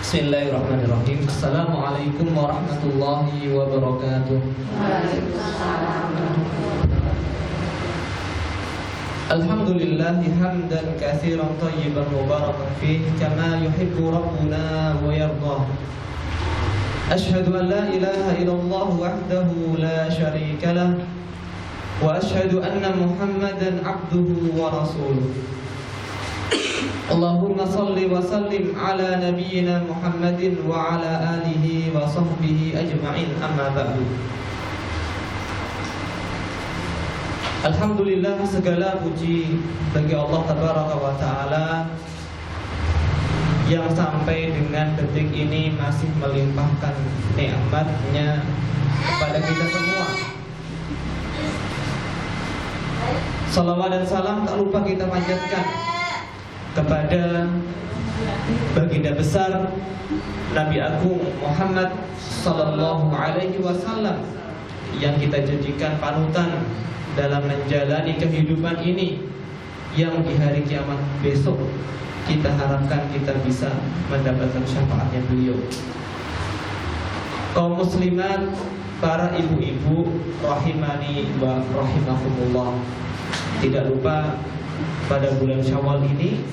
Bismillahirrahmanirrahim. Assalamualaikum warahmatullahi wabarakatuh. Alhamdulillahi hamdan katsiran thayyiban mubarakan fihi kama yuhibbu rabbuna wa yardah. Ashhadu an la ilaha illallah wahdahu la syarika lah wa ashhadu anna Muhammadan abduhu wa rasuluh. Allahumma salli wa sallim ala nabiyyina Muhammadin wa ala alihi wa sahbihi ajma'in, amma ba'du. Alhamdulillah, segala puji bagi Allah Tabaraka wa Ta'ala yang sampai dengan detik ini masih melimpahkan nikmatnya kepada kita semua. Salawat dan salam tak lupa kita panjatkan kepada baginda besar Nabi Agung Muhammad sallallahu alaihi wasallam yang kita jadikan panutan dalam menjalani kehidupan ini, yang di hari kiamat besok kita harapkan kita bisa mendapatkan syafaatnya beliau. Kaum muslimat, para ibu-ibu rahimani wa rahimakumullah, tidak lupa pada bulan Syawal ini,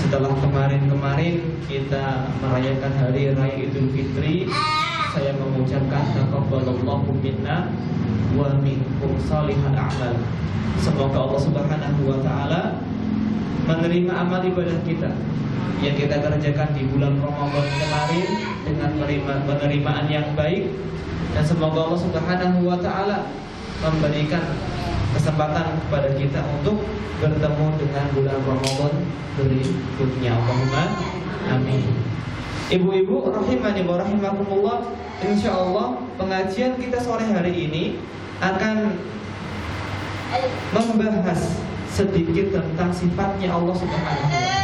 setelah kemarin kita merayakan hari raya Idul Fitri, saya mengucapkan taqabbalallahu minna wa minkum salihal a'mal. Semoga Allah Subhanahu wa taala menerima amal ibadah kita yang kita kerjakan di bulan Ramadan kemarin dengan penerimaan yang baik, dan semoga Allah Subhanahu wa taala memberikan kesempatan kepada kita untuk bertemu dengan bulan Ramadan berikutnya. Allahumma amin. Ibu-ibu rahimani wa rahimakumullah, insyaallah pengajian kita sore hari ini akan membahas sedikit tentang sifatnya Allah Subhanahu wa taala,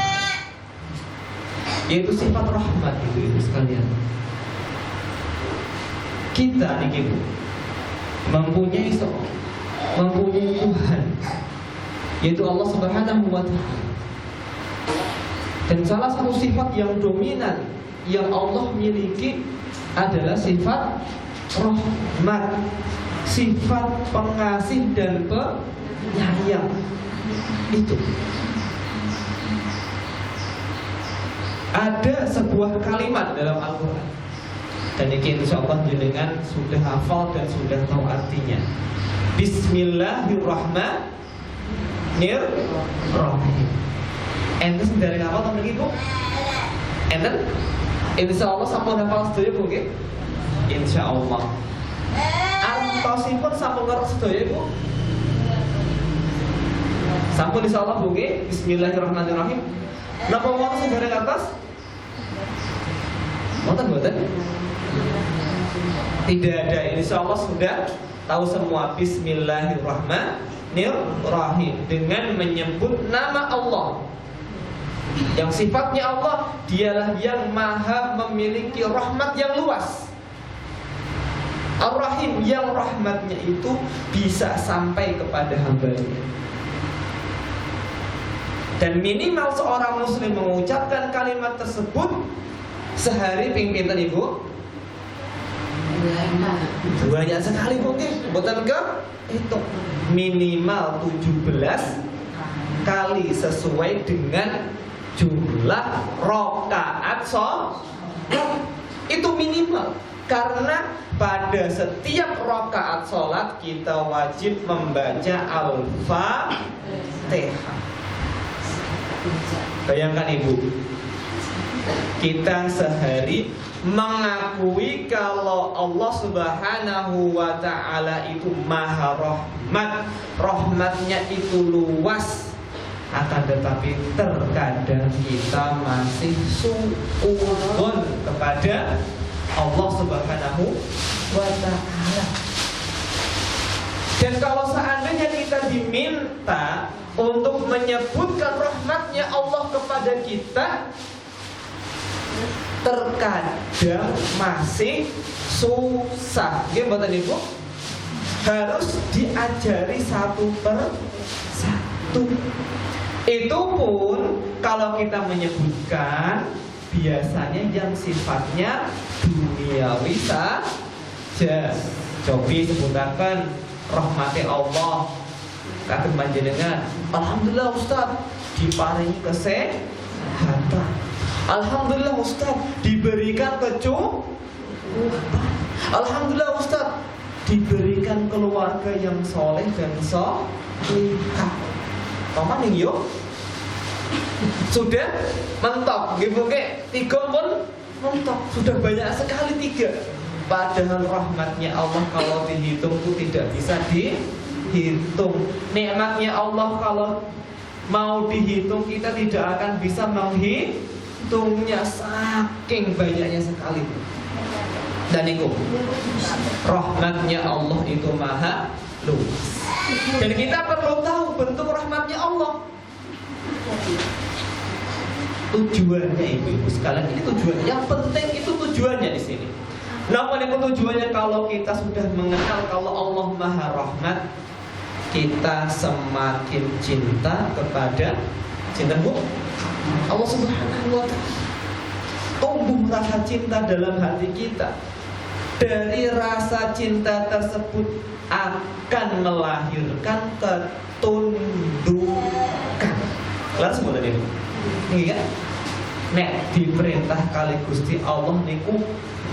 yaitu sifat rahmat. Ibu-ibu sekalian, kita nih ibu mempunyai Tuhan, yaitu Allah Subhanahu wa taala. Dan salah satu sifat yang dominan yang Allah miliki adalah sifat rahmat, sifat pengasih dan penyayang. Itu ada sebuah kalimat dalam Al-Quran, dan ini insyaallah jenengan sudah hafal dan sudah tahu artinya. Bismillahirrahmanirrahim. Enten dari apa teman ibu? Enten? Insyaallah sampun hafal sedaya Bu nggih? Insyaallah. Artosipun sampun ngerti sedaya Bu? Sampun insyaallah Bu nggih. Bismillahirrahmanirrahim. Napa wonten sing dereng atas? Wonten mboten? Tidak ada, insyaallah sudah tahu semua. Bismillahirrahmanirrahim, dengan menyebut nama Allah yang sifatnya Allah, dialah yang maha memiliki rahmat yang luas. Ar-Rahim, yang rahmatnya itu bisa sampai kepada hambanya. Dan minimal seorang muslim mengucapkan kalimat tersebut sehari ping pinten ibu? Banyak sekali mungkin, betul ke? Itu minimal 17 kali sesuai dengan jumlah rakaat sholat. Itu minimal, karena pada setiap rakaat sholat kita wajib membaca Al-Fatihah. Bayangkan ibu, kita sehari mengakui kalau Allah Subhanahu wa ta'ala itu maha rahmat, rahmatnya itu luas, akan tetapi terkadang kita masih suudzon kepada Allah Subhanahu wa ta'ala. Dan kalau seandainya kita diminta untuk menyebutkan rahmatnya Allah kepada kita, terkadang masih susah. Gimana Ibu? Harus diajari satu per satu. Itu pun kalau kita menyebutkan biasanya yang sifatnya duniawi saja. Cobi sebutakan rahmati Allah kagem panjenengan. Alhamdulillah Ustaz diparingi kesehatan. Alhamdulillah Ustaz diberikan kecukupan. Alhamdulillah Ustaz diberikan keluarga yang soleh dan solehah. Paman ning yo sudah mentok, gitu ke? 3 pun mentok, sudah banyak sekali 3. Padahal rahmatnya Allah kalau dihitung itu tidak bisa dihitung. Nikmatnya Allah kalau mau dihitung kita tidak akan bisa menghitungnya, saking banyaknya sekali. Dan itu rahmatnya Allah itu maha luas. Dan kita perlu tahu bentuk rahmatnya Allah. Tujuannya ibu-ibu sekalian, ini tujuannya. Yang penting itu tujuannya di sini. Namun itu tujuannya kalau kita sudah mengenal kalau Allah maha rahmat, kita semakin cinta kepada Allah Subhanahu wa ta'ala. Tumbuh rasa cinta dalam hati kita. Dari rasa cinta tersebut akan melahirkan ketundukan. Lalu sebutan itu, ini kan? Nek diperintah kali Gusti Allah niku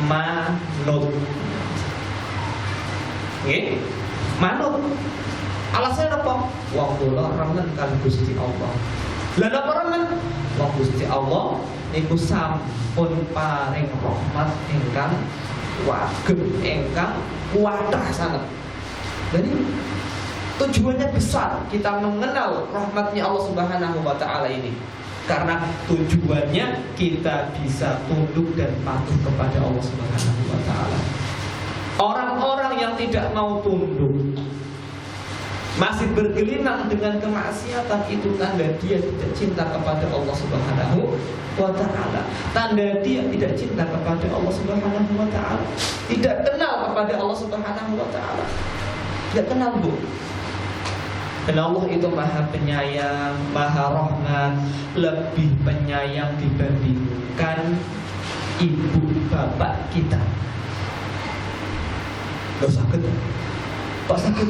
manut. Nggih, manut. Alasannya apa? Wong kula remen kali Gusti Allah. Lah napa remen? Wong Gusti Allah niku sampun paring rahmat ingkang wagem, ingkang kuatah sangat. Jadi tujuannya besar kita mengenal rahmatnya Allah Subhanahu wa ta'ala ini. Karena tujuannya kita bisa tunduk dan patuh kepada Allah Subhanahu wa ta'ala. Orang-orang yang tidak mau tunduk, masih bergelimang dengan kemaksiatan, itu tanda dia tidak cinta kepada Allah Subhanahu wa ta'ala. Tanda dia tidak cinta kepada Allah Subhanahu wa ta'ala. Tidak kenal kepada Allah Subhanahu wa ta'ala. Tidak kenal, Bu. Dan Allah itu maha penyayang, maha rahmat, lebih penyayang dibandingkan ibu bapak kita. Gak sakit, Pak sakit.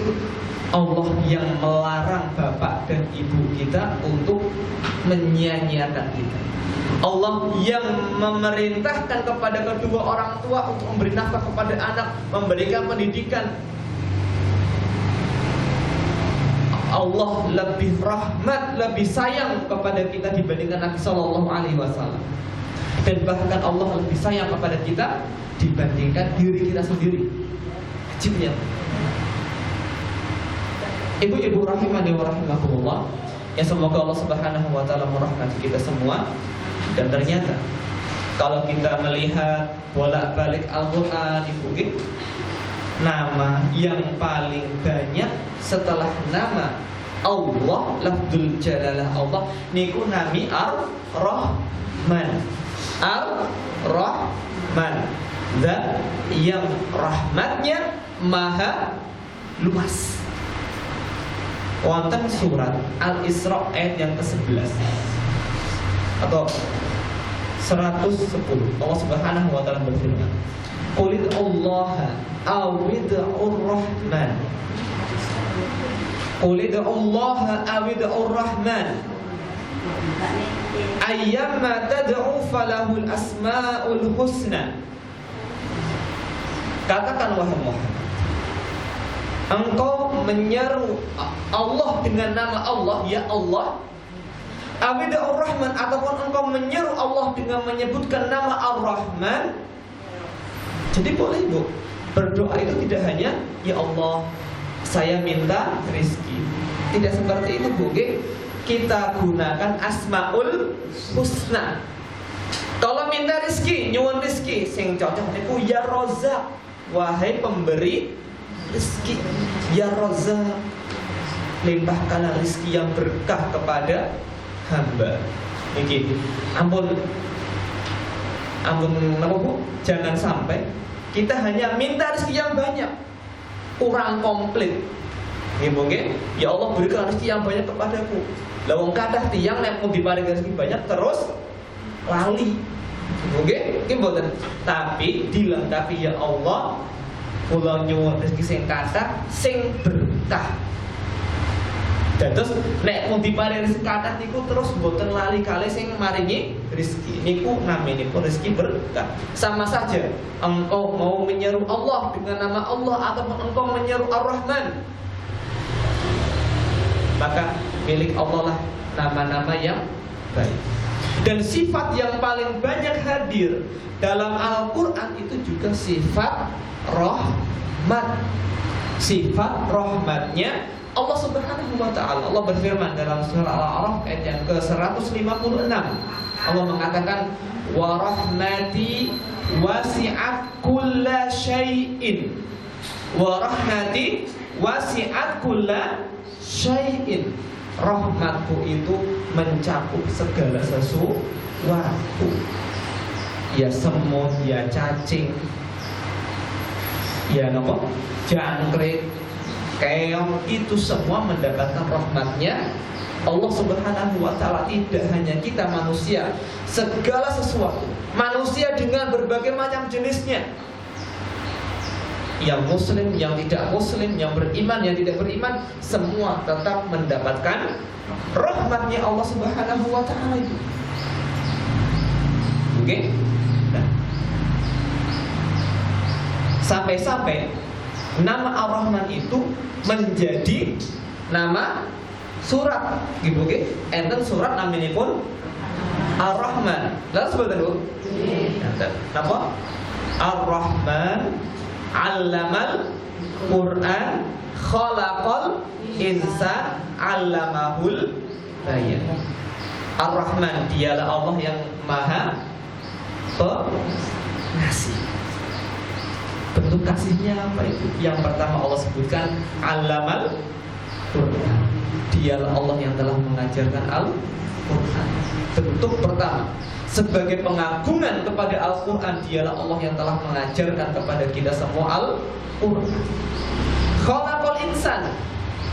Allah yang melarang bapak dan ibu kita untuk menyia-nyiakan kita. Allah yang memerintahkan kepada kedua orang tua untuk memberi nafkah kepada anak, memberikan pendidikan. Allah lebih rahmat, lebih sayang kepada kita dibandingkan Nabi Sallallahu Alaihi Wasallam. Dan bahkan Allah lebih sayang kepada kita dibandingkan diri kita sendiri. Ajibnya. Ibu-ibu rahimani wa rahimakumullah, ya semoga Allah Subhanahu wa ta'ala merahmati kita semua. Dan ternyata kalau kita melihat bolak-balik Al-Quran, ibu, nama yang paling banyak setelah nama Allah, lafzul jalalah Allah niku nami Ar-Rahman. Ar-Rahman, zat yang rahmatnya maha luas. Wonten surat Al-Isra ayat yang ke-11 atau 110, Allah Subhanahu wa ta'ala berfirman, Qul Allah awid'ur rahman. Qul Allah awid'ur rahman. Ayyamma tad'u falahul asma'ul husna. Katakan wahai Muhammad, engkau menyeru Allah dengan nama Allah, ya Allah, awid'ur rahman, ataupun engkau menyeru Allah dengan menyebutkan nama Ar-Rahman. Jadi boleh, Bu, berdoa itu tidak hanya ya Allah saya minta rezeki. Tidak seperti itu, Bu. Kita gunakan Asmaul Husna. Kalau minta rezeki, nyuwun rezeki sing cocok niku ya Razzaq, wahai pemberi rezeki. Ya Razzaq, limpahkanlah rezeki yang berkah kepada hamba. Niki, ampun apa, Bu? Jangan sampai kita hanya minta rezeki yang banyak, kurang komplit. Nggih, ya Allah berikan rezeki yang banyak kepadaku. Lah wong kathah tiyang nek mau diparingi rezeki banyak terus lali. Oke, iki mboten. Tapi dilengkapi ya Allah, kula nyuwun rezeki sing kathah, sing berkah. Dados nek mung diparingi rezeki kathah niku terus mboten lali kalih sing maringi rezeki. Niku naminipun rezeki berkah. Sama saja engkau mau menyeru Allah dengan nama Allah ataupun engkau menyeru Ar-Rahman, maka milik Allah lah nama-nama yang baik. Dan sifat yang paling banyak hadir dalam Al-Quran itu juga sifat rahmat. Sifat rahmatnya Allah Subhanahu wa ta'ala. Allah berfirman dalam surah Al-A'raf ayat yang ke-156. Allah mengatakan, wa rahmati wasi'at kulla syai'in. Wa rahmati wasi'at kulla syai'in. Rahmatku itu mencakup segala sesuatu. Ya semut, ya cacing, ya nopo, jangkrik, keong, itu semua mendapatkan rahmatnya Allah Subhanahu wa ta'ala. Tidak hanya kita manusia, segala sesuatu, manusia dengan berbagai macam jenisnya, yang muslim, yang tidak muslim, yang beriman, yang tidak beriman, semua tetap mendapatkan rahmatnya Allah Subhanahu wa ta'ala itu. Oke? Nah, sampai-sampai nama Ar-Rahman itu menjadi nama surat, gitu, oke? Enten surat namanya pun Ar-Rahman. Lalu sebentar dulu. Napa? Ar-Rahman 'allamal Qur'an khalaqal insan 'allamahul bayan. Ar-Rahman, dialah Allah yang Maha Pengasih. Bentuk kasihnya apa itu? Yang pertama Allah sebutkan 'allamal Qur'an. Dialah Allah yang telah mengajarkan Al-Qur'an. Bentuk pertama sebagai pengagungan kepada Al-Quran, dialah Allah yang telah mengajarkan kepada kita semua Al-Quran. Khalaqal insan,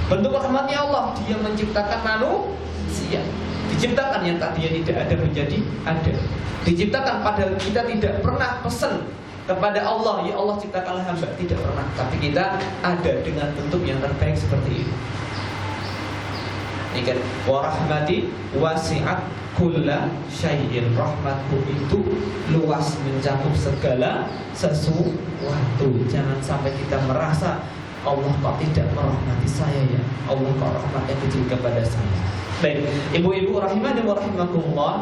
bentuk rahmatnya Allah, Dia menciptakan manusia. Diciptakan yang tadinya tidak ada menjadi ada. Diciptakan padahal kita tidak pernah pesan kepada Allah, ya Allah ciptakanlah hamba, tidak pernah. Tapi kita ada dengan bentuk yang terbaik seperti ini. Ini kan, wa rahmati wasi'at kulla syai'in. Rahmatku itu luas, mencakup segala sesuatu. Jangan sampai kita merasa Allah kok tidak merahmati saya ya, Allah kok rahmatnya kecil kepada saya. Baik, ibu-ibu rahimani wa rahimakumullah,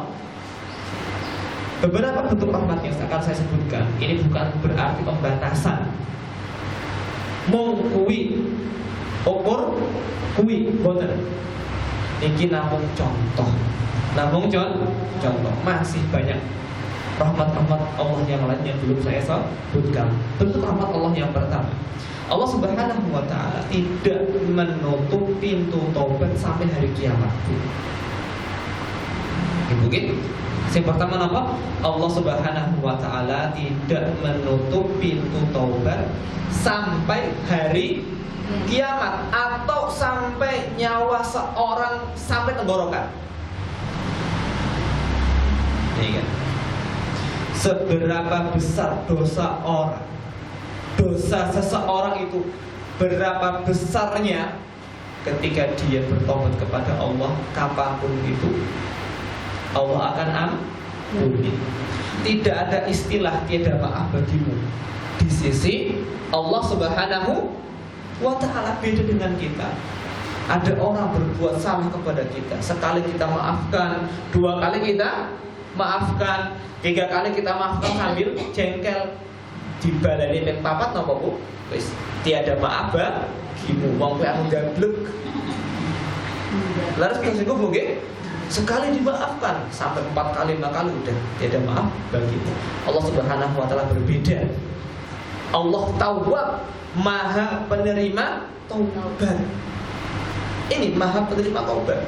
beberapa bentuk rahmat yang akan saya sebutkan ini bukan berarti pembatasan. Mengkui ukur kui boten. Iki namung contoh. Namun contoh, masih banyak rahmat-rahmat Allah yang lain yang belum saya sebutkan. Bentuk rahmat Allah yang pertama, Allah Subhanahu wa ta'ala tidak menutup pintu taubat sampai hari kiamat. Mungkin yang pertama apa? Allah Subhanahu wa ta'ala tidak menutup pintu taubat sampai hari kiamat, atau sampai nyawa seorang sampai tenggorokan. Ini kan, seberapa besar dosa orang, dosa seseorang itu berapa besarnya, ketika dia bertobat kepada Allah, kapanpun itu Allah akan ampuni. Tidak ada istilah tiada maaf bagimu di sisi Allah Subhanahu wa ta'ala. Beda dengan kita. Ada orang berbuat salah kepada kita, sekali kita maafkan, dua kali kita maafkan, tiga kali kita maafkan sambil jengkel, dibalani ping papat napa Bu? Wis tiada maaf bagimu, wong kowe aku gablek. Laras terus iku Bu nggih, sekali dimaafkan sampai 4 kali 5 kali udah tiada maaf bagimu. Allah Subhanahu wa ta'ala berbeda. Allah Tawwab, Maha penerima taubat. Ini Maha penerima taubat.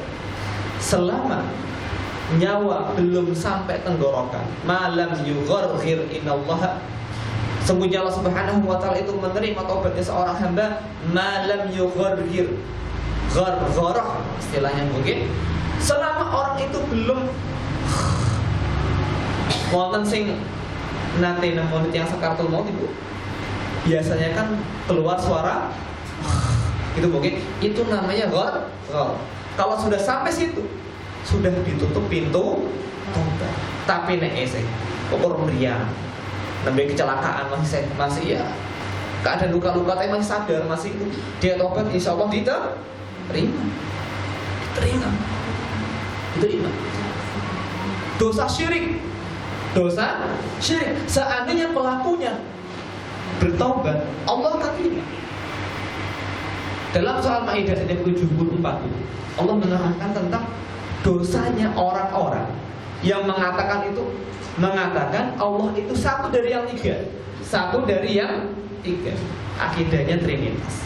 Selama nyawa belum sampai tenggorokan, malam yugharghir inallaha, sungguhnya Allah Subhanahu wa ta'ala itu menerima taubatnya seorang hamba malam yugharghir, ghargharah istilahnya mungkin, selama orang itu belum Wonten sing nate nemu yang sakaratul maut itu biasanya kan keluar suara itu mungkin itu namanya gor. Kalau sudah sampai situ sudah ditutup pintu tobat. Tapi nek esek orang ria nembe kecelakaan masih ya keadaan luka-luka tapi masih sadar masih itu dia tobat insyaallah diterima. Dosa syirik seandainya pelakunya bertobat Allah akan terima. Dalam soal Maidah ayat 74 Allah menerangkan tentang dosanya orang-orang yang mengatakan Allah itu satu dari yang tiga. Akidahnya Trinitas.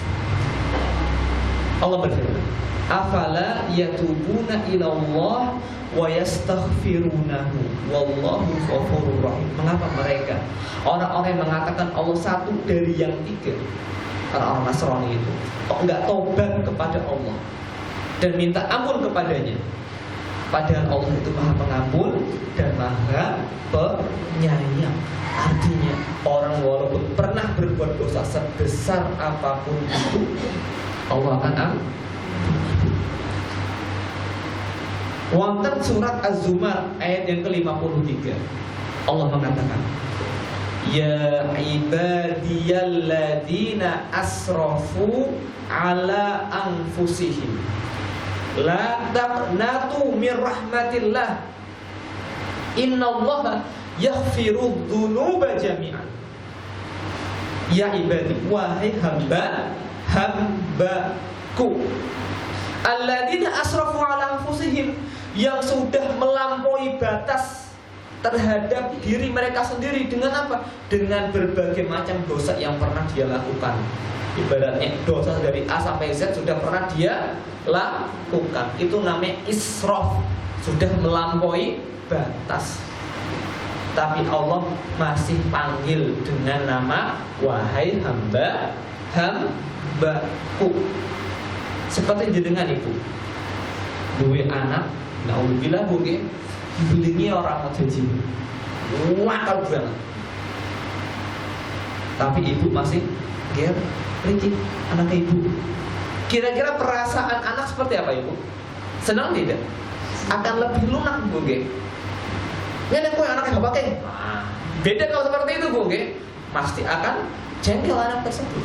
Allah berfirman, afala yatubuna ilallah wa yastaghfirunahu wallahu ghafurur rahim. Mengapa mereka orang-orang yang mengatakan Allah satu dari yang tiga, orang-orang Nasrani itu kok enggak tobat kepada Allah dan minta ampun kepadanya, padahal Allah itu Maha Pengampun dan Maha Penyayang. Artinya orang walaupun pernah berbuat dosa sebesar apapun itu Allah akan ampun. Wonten surat Az-Zumar ayat yang ke-53 Allah mengatakan, ya ibadiyalladzina asrafu ala anfusihim la taqnatu mir rahmatillah innallaha yaghfirudz dzunuba jami'an. Ya ibadi, wahai hambaku alladzina asrafu ala anfusihim, yang sudah melampaui batas terhadap diri mereka sendiri dengan apa? Dengan berbagai macam dosa yang pernah dia lakukan. Ibaratnya dosa dari A sampai Z sudah pernah dia lakukan. Itu namanya israf, sudah melampaui batas. Tapi Allah masih panggil dengan nama wahai hambaku. Seperti jenengan ibu duwe anak, naudzubillah bu nggih, dibelingi orang ngaji. Wakal banget. Tapi ibu masih ger Riki, anak ibu. Kira-kira perasaan anak seperti apa ibu? Senang tidak? Akan lebih lunak bu nggih. Ini kok anaknya gak pakai. Beda kalau seperti itu bu nggih, pasti akan jengkel anak tersebut.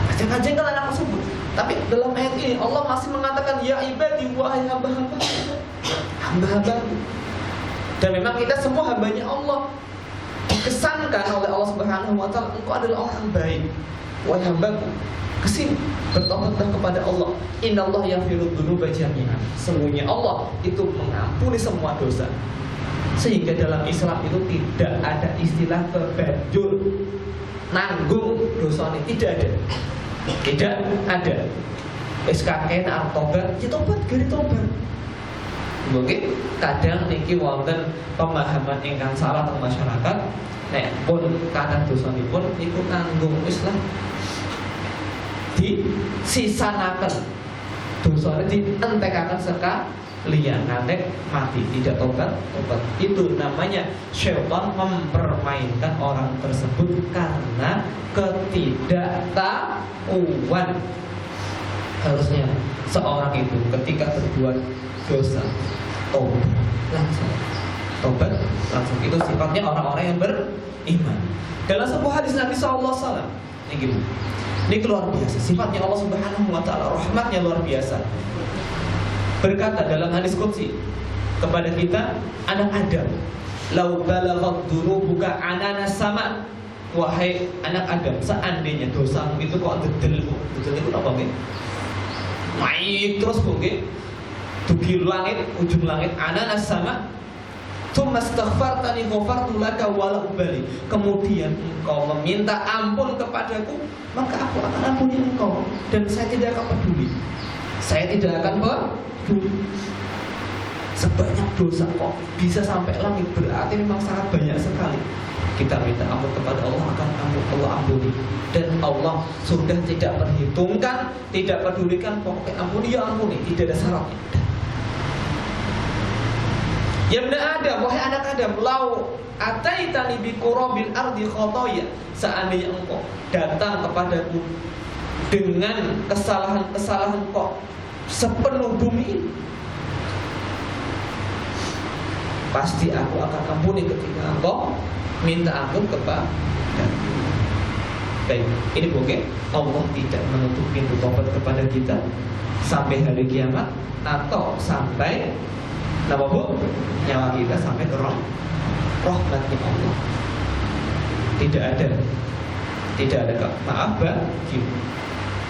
Pasti akan jengkel anak tersebut. Tapi dalam ayat ini Allah masih mengatakan ya ibadi wahai hamba-hambaku. Dan memang kita semua hambanya Allah. Dikesankan oleh Allah Subhanahu wa taala, engkau adalah orang baik. Wahai hambaku, kesini bertobatlah kepada Allah. Innallaha yaghfirudz dzunuba jami'an. Sesungguhnya Allah itu mengampuni semua dosa. Sehingga dalam Islam itu tidak ada istilah kebajul, nanggung dosanya, tidak ada. Tidak ada. SKN tobat, ya tobat gari tobat. Mungkin kadang niki wonten pemahaman ingkang salah teng masyarakat, nek pun kadang dosanipun niku nanggung Islam disisanaken. Dosane dientekaken sekalian ngantek mati tidak tobat. Itu namanya syaitan mempermainkan orang tersebut karena ketidaktahuan. Harusnya seorang itu ketika berbuat dosa tobat langsung. Itu sifatnya orang-orang yang beriman. Dalam sebuah hadis Nabi SAW ini luar biasa. Sifatnya Allah Subhanahu wa taala, rahmatnya luar biasa. Berkata dalam hadis qudsi kepada kita, anak Adam, lau balaghat dunubuka anana sama. Wahai anak Adam, seandainya dosamu itu kok dedel itu apa nggih? Naik terus nggih. Dugi langit, ujung langit, anana sama. Tsumma astaghfartani ghafartu laka wala ubali. Kemudian engkau meminta ampun kepadaku, maka aku akan ampuni engkau dan saya tidak akan peduli. Saya tidak akan peduli. Sebanyak dosa kok bisa sampai langit, berarti memang sangat banyak sekali. Kita minta ampun kepada Allah, akan Allah ampuni. Dan Allah sudah tidak perhitungkan, tidak pedulikan, pokoknya ampuni ya ampuni, tidak ada syaratnya. Ya ibna Adam, wahai anak Adam, lau ataitani bi qurabil ardi khotoya, seandainya engkau datang kepadaku dengan kesalahan-kesalahan kok sepenuh bumi, pasti aku akan ampuni ketika engkau minta ampun kepada. Baik, ini boleh. Allah tidak menutup pintu tobat kepada kita sampai hari kiamat atau sampai napa bu? Nyawa kita sampai ke rahmatnya Allah. Tidak ada maaf bagi.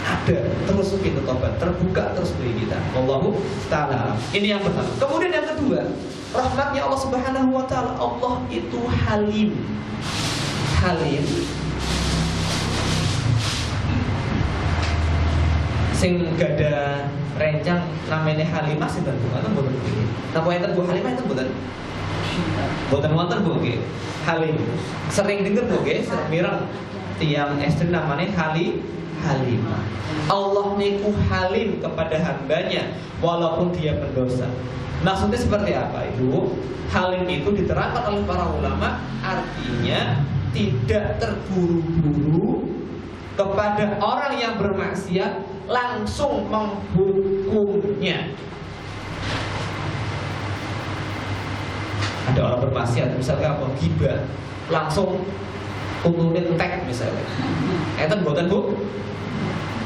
Ada terus pintu tobat terbuka terus bagi kita. Wallahu ta'ala. Ini yang pertama. Kemudian yang kedua, rahmatnya Allah Subhanahu wa taala. Allah itu halim. Halim sing gada rencang namanya Halimah sing tentu atau mboten nggih. Napa enten Bu Halimah itu mboten? Mboten wonten Bu nggih. Halim. Sering denger Bu nggih, mireng tiyang estri namanya Halimah. Allah niku halim kepada hambanya walaupun dia pendosa. Maksudnya seperti apa itu? Halim itu diterangkan oleh para ulama, artinya tidak terburu-buru kepada orang yang bermaksiat langsung menghukumnya. Ada orang bermaksiat, misalnya apa? Ghibah, langsung tuntun tek misalnya. Enten mboten Bu?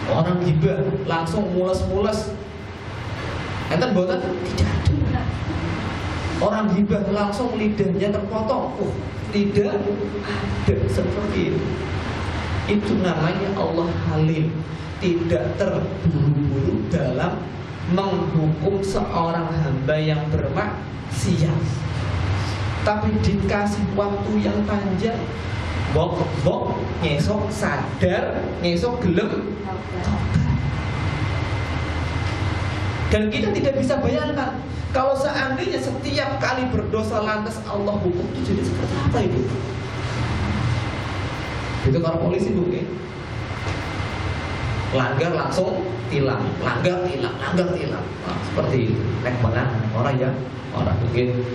Orang ghibah langsung mules-mules. Enten mboten? Tidak ada. Orang ghibah langsung lidahnya terpotong. Tidak ada seperti itu. Itu namanya Allah halim, tidak terburu-buru dalam menghukum seorang hamba yang bermaksiat, tapi dikasih waktu yang panjang. Bok ngesok sadar, ngesok gelem. Dan kita tidak bisa bayangkan kalau seandainya setiap kali berdosa lantas Allah hukum, itu jadi seperti apa itu? Itu kalau polisi Bu, langgar langsung tilang, langgar tilang. Nah, seperti itu. Nek benar orang ya, orang mungkin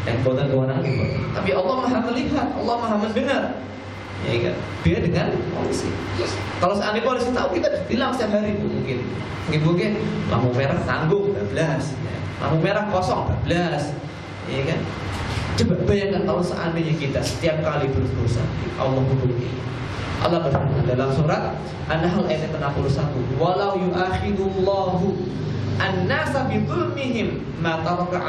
nek boten kewenangan gitu. Tapi Allah Maha melihat, Allah Maha mendengar. Ya kan? Dia dengan polisi. Kalau seandainya polisi tahu kita ditilang setiap hari Bu, mungkin lampu merah tanggung 12, ya. Lampu merah kosong 12, ya kan? Coba bayangkan kalau seandainya kita setiap kali berdosa Allah hukumi. Allah berfirman dalam surat An-Nahl ayat 61, "Walau yu'akhidullahu an-nasa bidzulmihim ma taraka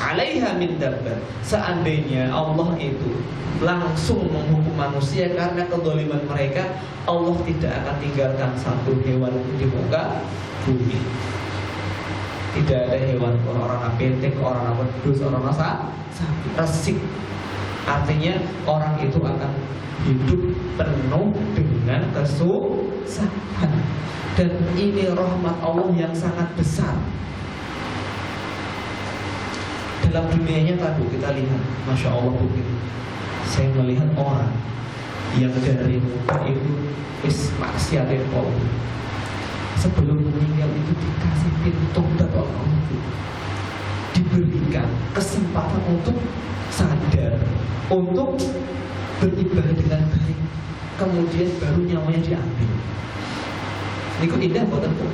'alaiha min dabbar." Seandainya Allah itu langsung menghukum manusia karena kezaliman mereka, Allah tidak akan tinggalkan satu hewan di muka bumi. Tidak ada hewan, orang petek, orang wedhus, orang resik. Artinya orang itu akan hidup penuh dengan kesusahan. Dan ini rahmat Allah yang sangat besar. Dalam dunianya tadi kita lihat, Masya Allah begitu. Saya melihat orang yang dari muka itu maksiatin Allah, sebelum meninggal itu dikasih pintu tobat Allah, diberikan kesempatan untuk sadar, untuk beribadah dengan baik, kemudian baru nyawanya diambil. Ini indah buatan Bu?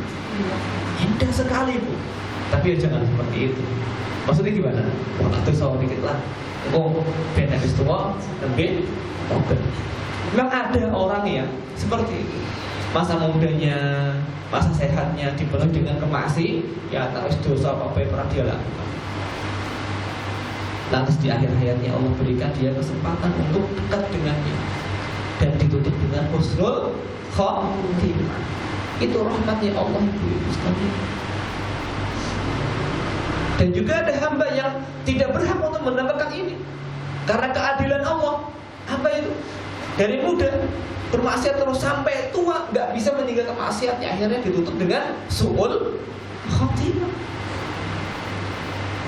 Indah sekali Bu. Tapi ya jangan seperti itu. Maksudnya gimana? Waktu sawah dikit lah. Ben habis tua, lebih oke. Memang ada orang yang seperti itu. Masa mudanya, masa sehatnya dipenuhi dengan kemaksiatan, terus dosa apa yang pernah dia lakukan. Lantas di akhir hayatnya Allah berikan dia kesempatan untuk dekat dengannya dan ditutup dengan husnul khotimah. Itu rahmatnya Allah Ibu sekalian. Dan juga ada hamba yang tidak berhak untuk mendapatkan ini karena keadilan Allah. Hamba itu dari muda bermaksiat terus sampai tua nggak bisa meninggalkan maksiatnya, akhirnya ditutup dengan su'ul khotimah.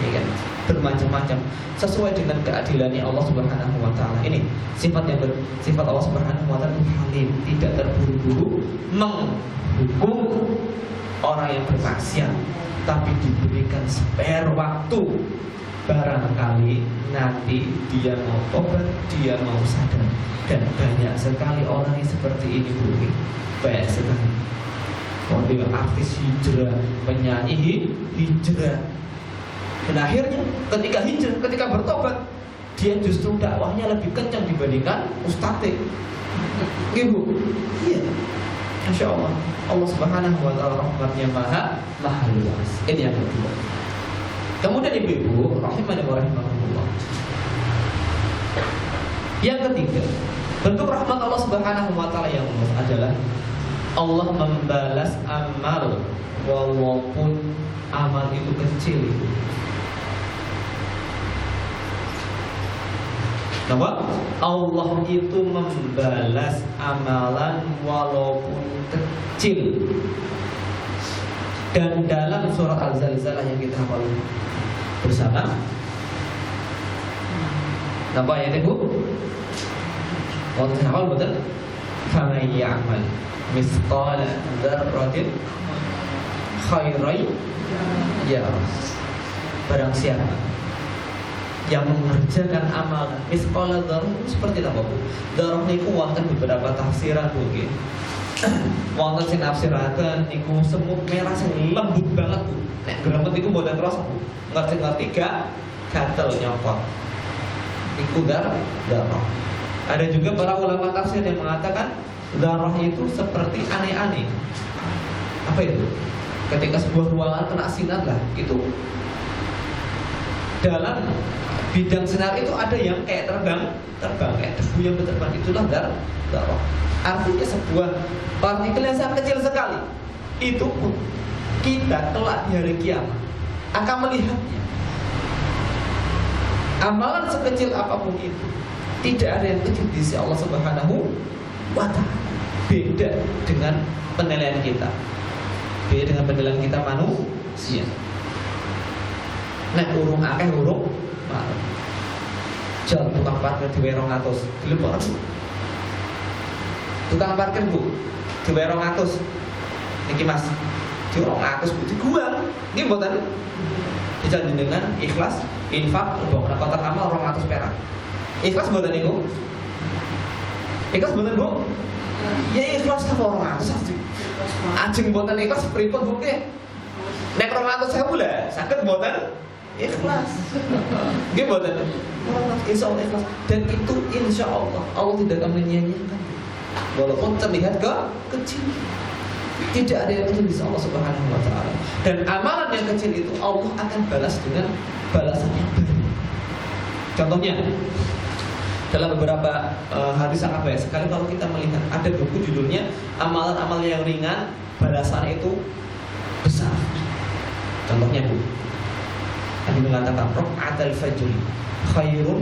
Ya kan? Bermacam-macam sesuai dengan keadilannya Allah Subhanahu wa taala. Ini sifat Allah Subhanahu wa taala halim, tidak terburu-buru menghukum orang yang bermaksiat, tapi diberikan spare waktu barangkali nanti dia mau tobat, dia mau sadar. Dan banyak sekali orang yang seperti ini, Bu. Banyak sekali. Model artis hijrah, penyanyi hijrah. Dan akhirnya ketika bertobat, dia justru dakwahnya lebih kencang dibandingkan ustadz. Ibu, iya, Masya Allah, Allah Subhanahu Wa Taala rahmatnya maha luas. Ini yang kedua. Kemudian ibu-ibu, rahimani wa rahimakumullah. Yang ketiga, bentuk rahmat Allah Subhanahu Wa Taala yang luas adalah Allah membalas amal walaupun amal itu kecil. Kenapa? Allah itu membalas amalan walaupun kecil. Dan dalam surat Al-Zalzalah yang kita hafal bersama, apa ayatnya, Bu? Mau hafal betul? Faman ya'mal mithqala dzarratin khairan yarah. Barang siapa yang mengerjakan amalan mithqala dzarrah, seperti apa, Bu? Dzarrah niku wonten beberapa tafsiran, Bu. Wonten sing nafsiraken niku semut merah sing lembut banget, Bu. Nek gremet niku mboten krasa, Bu. Ngerti-ngerti gak gatel nyokot. Iku dzarrah. Ada juga para ulama tafsir yang mengatakan dzarrah itu seperti aneh-aneh. Apa itu? Ketika sebuah ruangan kena sinar lah, gitu. Dalam bidang sinar itu ada yang kayak terbang kayak debu yang berterbang, itulah dzarrah. Artinya sebuah partikel yang sangat kecil sekali. Itu pun kita kelak di hari kiamat akan melihatnya. Amalan sekecil apapun itu, tidak ada yang kecil di sisi Allah Subhanahu wa Ta'ala. Beda dengan penilaian kita. Beda dengan penilaian kita manusia. Nek urung akeh urung marah. Jalan tukang parkir di 200, gelem ora, Bu? Tukang parkir, Bu, di 200. Niki Mas, di 200, Bu, di gua. Nggih mboten. Dijanji dengan ikhlas, infak, mbok kotak amal 200 perak. Ikhlas mboten niku? Ikhlas mboten, Bu? Ya ikhlas ta 200. Ajeng mboten ikhlas pripun, Bu? Nek 200.000 lah, saged mboten? Ikhlas. Nggih mboten? Insyaallah ikhlas. Dan itu insyaallah Allah tidak akan menyia-nyiakan. Walaupun terlihat kecil, tidak ada yang kecil bisa Allah Subhanahu wa Ta'ala. Dan amalan yang kecil itu Allah akan balas dengan balasan yang baru. Contohnya dalam beberapa hadis sangat banyak sekali kalau kita melihat ada buku judulnya amalan-amal yang ringan balasan itu besar. Contohnya, Bu, Nabi mengatakan raq'atul fajr khairun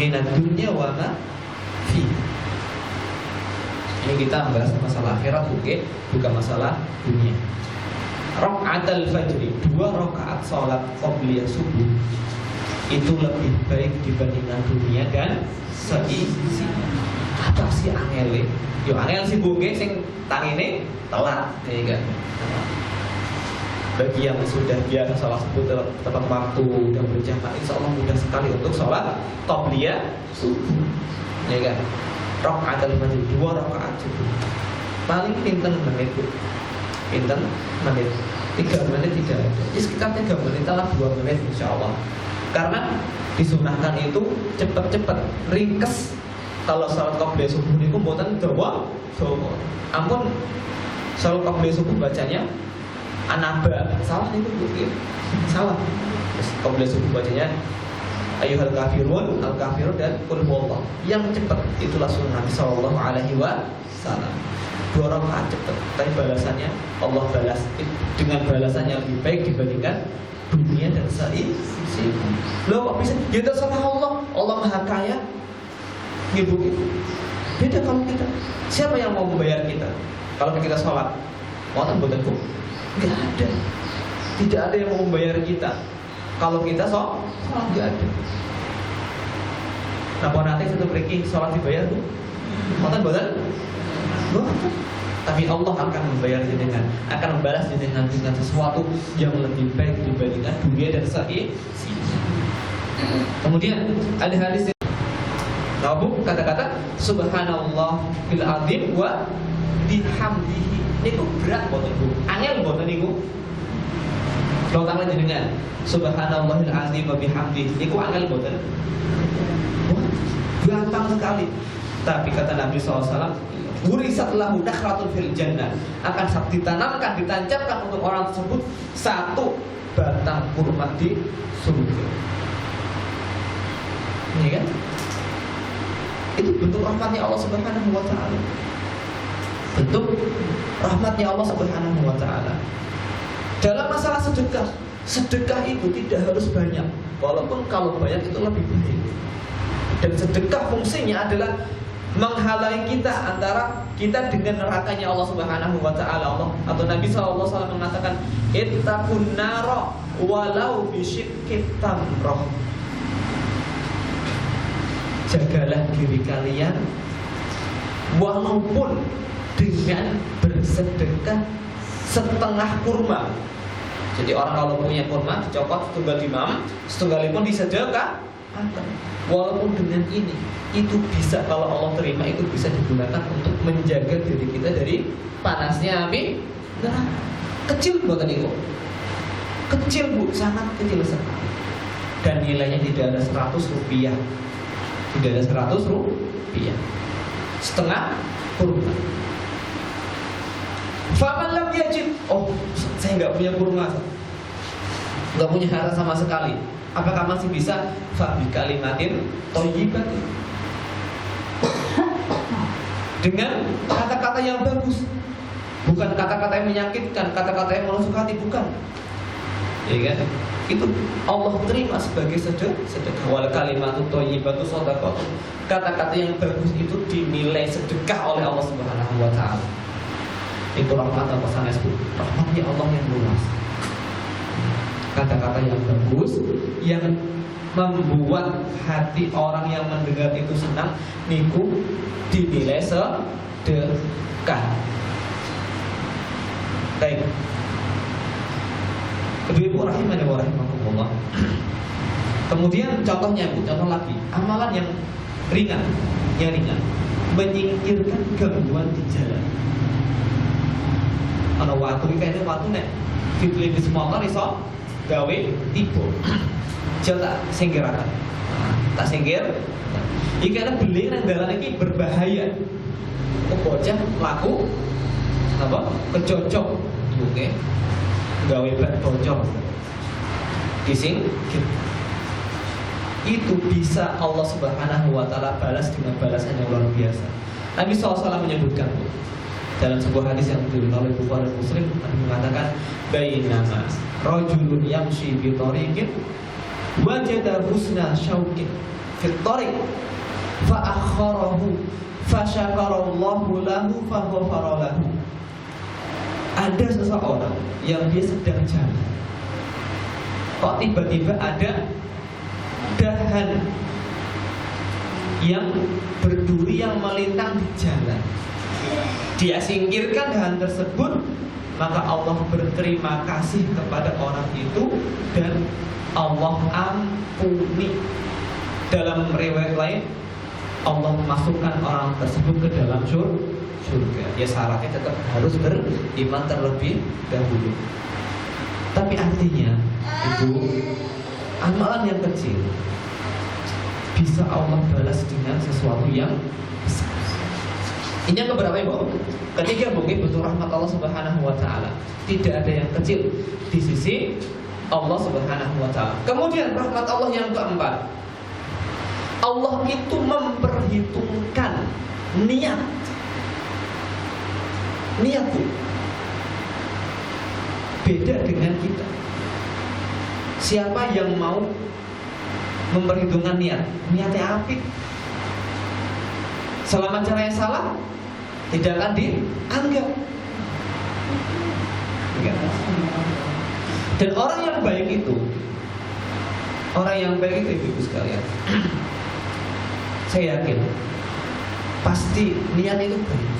minad dunya wa ma fiha. Ini kita membahas masalah akhirat, bukan masalah dunia. Raq'atul fajr, 2 rakaat salat qabliyah subuh itu lebih baik dibandingkan dunia dan seisi. Apa sih angele? Yo angel sih Bu nggih sing tangine telat, ya kan. Bagi yang sudah biasa salat subuh tepat waktu dan berjamaah, insyaallah mudah sekali untuk salat qabliyah subuh. Ya kan? Rakaat fajr 2 rakaat subuh. Paling pinten menit, Bu? Pinten menit? 3 menit tidak ada. Ya sekitar 3 menit lah, 2 menit insyaallah. Karena disunahkan itu cepat-cepat, ringkes. Kalau salat qabliyah subuh niku mboten dawa. Ampun, salat qabliyah subuh bacanya anaba. Salah niku, Bu. Salah. Qabliyah subuh bacanya ayyuhal kafirun, al-kafirun dan qul huwallah. Yang cepat itulah sunnah Nabi sallallahu alaihi wasallam. 2 rakaat cepat, tapi balasannya Allah balas dengan balasannya lebih baik dibandingkan dunia dan seisi. Loh kok bisa? Ya terserah Allah. Allah Maha Kaya. Gitu. Beda kalau kita. Siapa yang mau membayar kita? Kalau kita sholat, mau mboten, Bu? Enggak ada. Tidak ada yang mau membayar kita. Kalau kita sholat enggak ada. Nah, kalau nanti satu breaking sholat dibayar, Bu? Mboten? Mboten. Tapi Allah akan membayar dengan, akan membalas dengan sesuatu yang lebih baik dibandingkan dunia dan seisi. Kemudian ada hadis Nabu kata-kata subhanallah bil azim wa bihamdihi. Niku berat boten Bu. Angel boten niku. Kalau tangan jenengan subhanallahil azim wa bihamdihi. Niku angel boten. Wah, gampang sekali. Tapi kata Nabi SAW, wurisat lahu nakhratun fil jannah, akan ditanamkan, ditancapkan untuk orang tersebut satu batang kurma di surga. Ini kan? Itu bentuk rahmatnya Allah Subhanahu wa taala. Bentuk rahmatnya Allah Subhanahu wa taala. Dalam masalah sedekah, sedekah itu tidak harus banyak. Walaupun kalau banyak itu lebih baik. Dan sedekah fungsinya adalah menghalangi kita antara kita dengan nerakanya Allah Subhanahu wa taala. Allah atau Nabi SAW mengatakan ittaqun nara walau bisyiqqit tamrah. Jagalah diri kalian walaupun dengan bersedekah setengah kurma. Jadi orang kalau punya kurma dicopot setunggal imam, setunggal pun disedekah. Walaupun dengan ini, itu bisa kalau Allah terima, itu bisa digunakan untuk menjaga diri kita dari panasnya api neraka. Kecil buatan itu, kecil Bu, sangat kecil sekali. Dan nilainya tidak ada 100 rupiah. Tidak ada 100 rupiah. Setengah kurma. Faman lam yajid, oh saya nggak punya kurma, nggak punya harta sama sekali. Apakah masih bisa? Fa bi kalimatin thayyibatin, dengan kata-kata yang bagus, bukan kata-kata yang menyakitkan, kata-kata yang menusuk hati, bukan. Ya kan? Itu Allah terima sebagai sedekah. Wal kalimatu thayyibatu shadaqah. Kata-kata yang bagus itu dinilai sedekah oleh Allah Subhanahu wa taala. Itu rahmat Allah sanes, rahmatnya Allah yang luas. Kata-kata yang bagus yang membuat hati orang yang mendengar itu senang, niku dinilai sedekah. Baik. Ibu rahimani wa rahimakumullah. Kemudian contohnya Bu, contoh lagi, amalan yang ringan, menyingkirkan gangguan di jalan. Ana waktu iki kene waktu nek dipilih di motor iso gawe tipu. Coba singgirakan. Tak singgir. Iki ana beli nang dalan iki berbahaya. Bocah laku apa? Kecocok. Oke. Gawe ban bocor. Disinggir. Itu bisa Allah Subhanahu wa taala balas dengan balasan yang luar biasa. Nabi SAW menyebutkan dalam sebuah hadis yang diriwayatkan oleh Bukhari dan Muslim, mengatakan bainama rajulun yamshi bi tariqin wajada husna syauqin fi tariq fa akharahu fa syakarallahu lahu fa ghafara lahu. Ada seseorang yang dia sedang jalan, kok tiba-tiba ada dahan yang berduri yang melintang di jalan. Dia singkirkan dahan tersebut, maka Allah berterima kasih kepada orang itu dan Allah ampuni. Dalam riwayat lain, Allah masukkan orang tersebut ke dalam surga. Ya syaratnya tetap harus beriman terlebih dahulu. Tapi artinya itu amalan yang kecil bisa Allah balas dengan sesuatu yang besar. Ini yang keberapa Ibu? Ketiga, mungkin bentuk rahmat Allah Subhanahu wa taala. Tidak ada yang kecil di sisi Allah Subhanahu wa taala. Kemudian rahmat Allah yang keempat, Allah itu memperhitungkan niat. Niat itu beda dengan kita. Siapa yang mau memperhitungkan niatnya apik, selama caranya salah, tidak akan dianggap. Dan orang yang baik itu ibu sekalian, saya yakin pasti niat itu baik.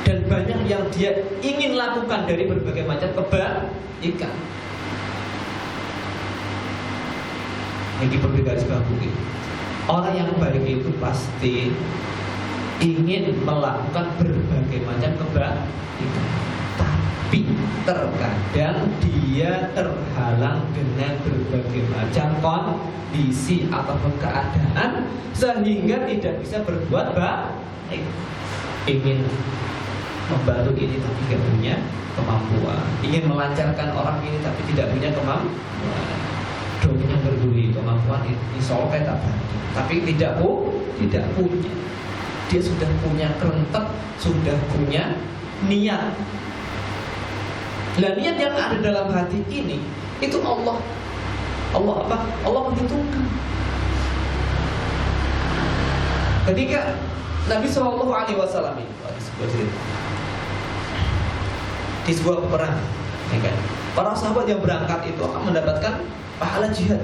Dan banyak yang dia ingin lakukan dari berbagai macam kebaikan. Ini perlu digarisbawahi. Orang yang baik itu pasti ingin melakukan berbagai macam kebaikan, tapi terkadang dia terhalang dengan berbagai macam kondisi ataupun keadaan sehingga tidak bisa berbuat baik. Ingin membantu ini tapi tidak punya kemampuan, ingin melancarkan orang ini tapi tidak punya kemampuan. Dominya berduri, kemampuan isolate tapi tidak punya. Dia sudah punya kerentek, sudah punya niat. Dan niat yang ada dalam hati ini itu Allah apa? Allah menghitungkan. Ketika Nabi SAW di sebuah perang, ya kan? Para sahabat yang berangkat itu akan mendapatkan pahala jihad.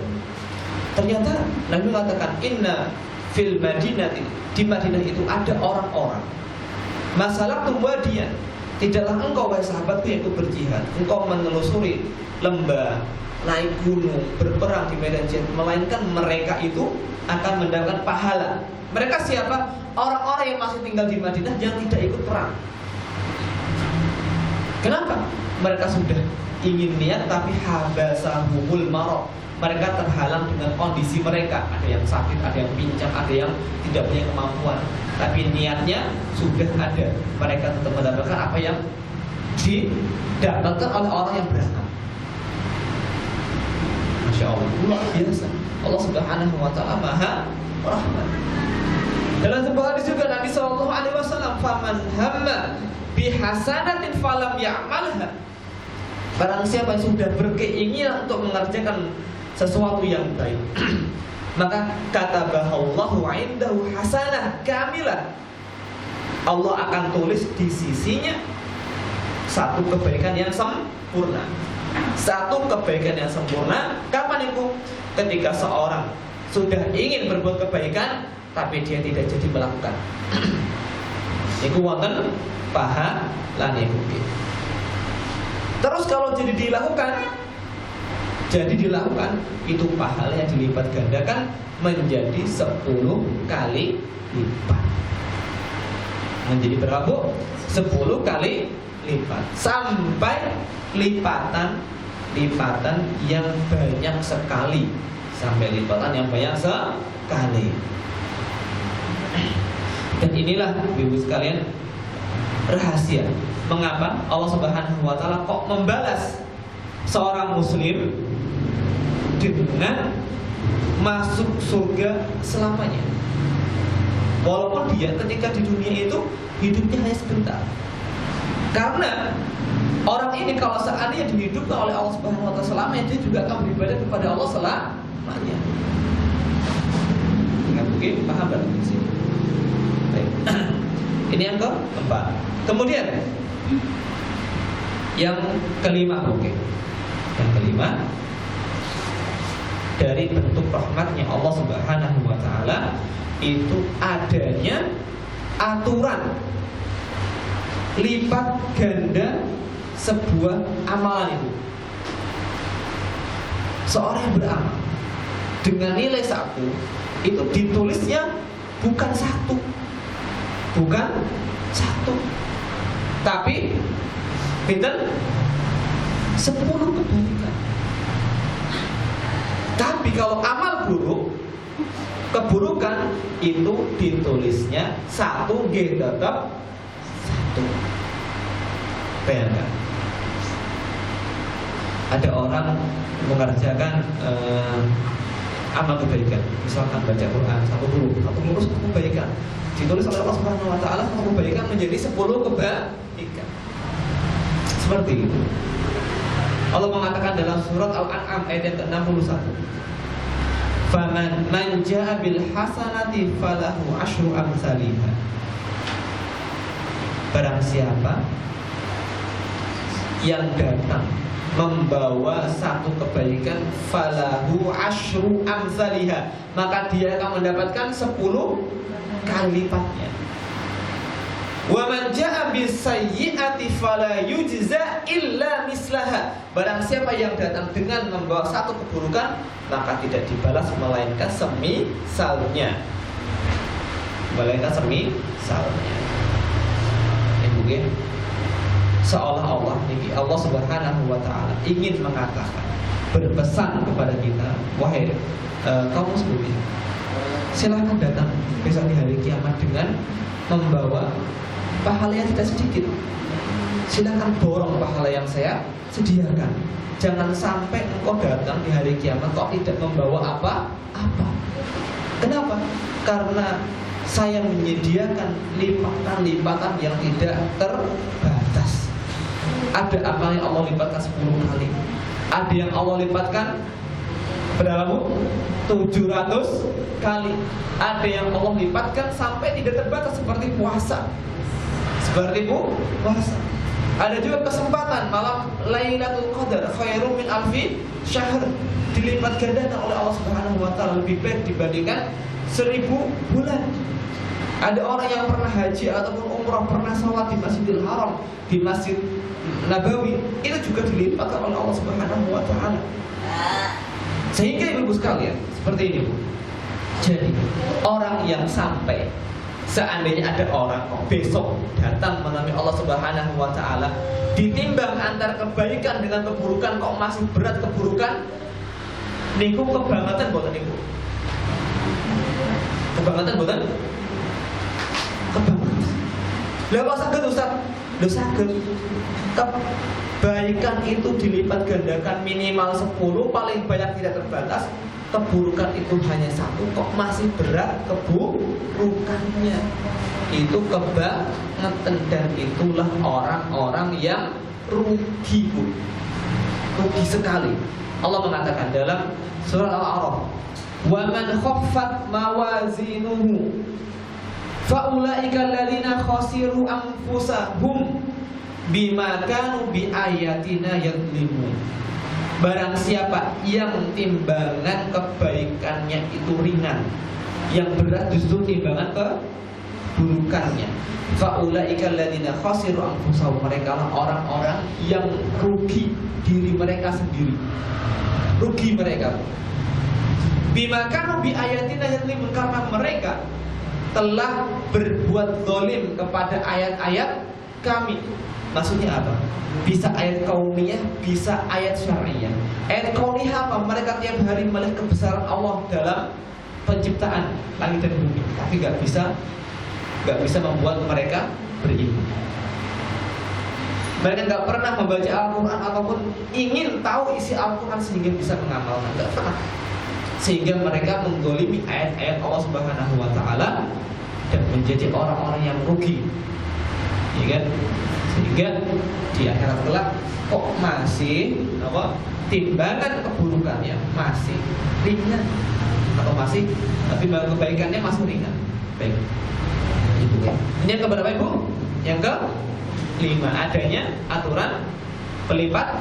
Ternyata Nabi mengatakan inna fil Madinati, di Madinah itu ada orang-orang masalah kemudian tidaklah engkau wahai sahabatku yang ikut berjihad, engkau menelusuri lembah, naik gunung, berperang di medan jihad, melainkan mereka itu akan mendapatkan pahala. Mereka siapa? Orang-orang yang masih tinggal di Madinah yang tidak ikut perang. Kenapa? Mereka sudah ingin niat tapi habasahumul marad. Mereka terhalang dengan kondisi mereka. Ada yang sakit, ada yang pincang, ada yang tidak punya kemampuan. Tapi niatnya sudah ada. Mereka tetap mendapatkan apa yang didapatkan oleh orang yang berangkat. Masya Allah, luar biasa. Allah Subhanahu wa ta'ala maha rahmat. Dalam sebuah hadis juga Nabi SAW, faman hamma bihasanatin falam ya'malha. Barang siapa yang sudah berkeinginan untuk mengerjakan sesuatu yang baik, maka katabahallahu indahu hasanah kamilah. Allah akan tulis di sisinya satu kebaikan yang sempurna. Satu kebaikan yang sempurna. Kapan itu? Ketika seorang sudah ingin berbuat kebaikan tapi dia tidak jadi melakukan. Iku wonten pahalane mungkin. Terus kalau jadi dilakukan itu pahalanya dilipat gandakan menjadi 10 kali lipat. Menjadi berapa? 10 kali lipat. Sampai lipatan yang banyak sekali. Sampai lipatan yang banyak sekali. Dan inilah ibu sekalian rahasia mengapa Allah Subhanahu wa ta'ala kok membalas seorang muslim dengan masuk surga selamanya. Walaupun dia ketika di dunia itu hidupnya hanya sebentar. Karena orang ini kalau seandainya dihidupkan oleh Allah Subhanahu wa ta'ala selamanya, dia juga akan beribadah kepada Allah selamanya. Enggak mungkin paham dari sini. Baik. Ini yang keempat. Kemudian yang kelima, yang kelima, dari bentuk rahmatnya Allah Subhanahu wa ta'ala itu adanya aturan lipat ganda sebuah amalan itu. Seorang yang beramal dengan nilai 1 itu ditulisnya bukan 1, tapi pinten 10 kebaikan. Tapi kalau amal buruk, keburukan itu ditulisnya 1 tetap 1. Bayangkan, ada orang mengerjakan amal kebaikan, misalkan baca Quran 1 huruf, 1 kebaikan, ditulis oleh Allah Subhanahu wa ta'ala 1 kebaikan menjadi 10 kebaikan. Seperti itu. Allah mengatakan dalam surat Al-An'am ayat yang ke-61, faman man jaa bil hasanati falahu asyru amsalihha. Barang siapa yang datang membawa 1 kebaikan, falahu asyru amsalihha, maka dia akan mendapatkan 10 kali lipatnya. Wa man jaa bis-sayyi'ati fala yujza illa mislaha. Barang siapa yang datang dengan membawa satu keburukan, maka tidak dibalas melainkan semisalnya. Melainkan semisalnya. Ini mungkin seolah-olah ini Allah Subhanahu wa taala ingin mengatakan, berpesan kepada kita, wahai kaum muslimin, silahkan datang besok di hari kiamat dengan membawa pahala yang tidak sedikit. Silakan borong pahala yang saya sediakan. Jangan sampai engkau datang di hari kiamat kok tidak membawa apa-apa. Kenapa? Karena saya menyediakan lipatan-lipatan yang tidak terbatas. Ada apa yang Allah lipatkan 10 kali. Ada yang Allah lipatkan berapa bu? 700 kali. Ada yang Allah lipatkan sampai tidak terbatas seperti puasa. Seperti puasa. Ada juga kesempatan malam Lailatul Qadar khairum min alfi syahr, dilipat gandakan oleh Allah Subhanahu wa taala, lebih baik dibandingkan 1000 bulan. Ada orang yang pernah haji ataupun umrah, pernah sholat di Masjidil Haram, di Masjid Nabawi, itu juga dilipatkan oleh Allah Subhanahu wa taala. Sehingga ibu sekalian, seperti ini Bu. Jadi orang yang sampai, seandainya ada orang kok besok datang menemui Allah Subhanahu wa taala, ditimbang antara kebaikan dengan keburukan kok masih berat keburukan, niku kebangetan boten niku. Kebangetan boten? Kebangetan. Lah kok saged Ustaz? Lho saged. Kebaikan itu dilipat gandakan minimal 10, paling banyak tidak terbatas. Keburukan itu hanya 1, kok masih berat keburukannya. Itu kebangetan, dan itulah orang-orang yang rugi Bu. Rugi sekali. Allah mengatakan dalam surah Al-A'raf, "Wa man khaffat mawazinuhu fa ulaika alladziina khasiru anfusahum bima kanu bi ayatina yadlimun." Barang siapa yang timbangan kebaikannya itu ringan, yang berat justru timbangan keburukannya, fa ulaika alladziina khasiru anfusahum, mereka lah orang-orang yang rugi diri mereka sendiri. Rugi mereka. Bima kanu bi ayatina yadlimun, karena mereka telah berbuat zalim kepada ayat-ayat kami. Maksudnya apa? Bisa ayat kauniyah, bisa ayat syariah. Ayat kauniyah apa? Mereka tiap hari melihat kebesaran Allah dalam penciptaan langit dan bumi, tapi nggak bisa membuat mereka beriman. Mereka nggak pernah membaca Al-Quran ataupun ingin tahu isi Al-Quran sehingga bisa mengamalkan, nggak pernah. Sehingga mereka menggolimi ayat-ayat Allah Subhanahu wa taala dan menjadi orang-orang yang rugi, ya kan? Sehingga di akhirat kelak kok masih timbangan keburukannya masih ringan, atau masih timbangan kebaikannya masih ringan. Baik. Ibu. Ini yang keberapa Ibu? Yang ke-5, adanya aturan pelipat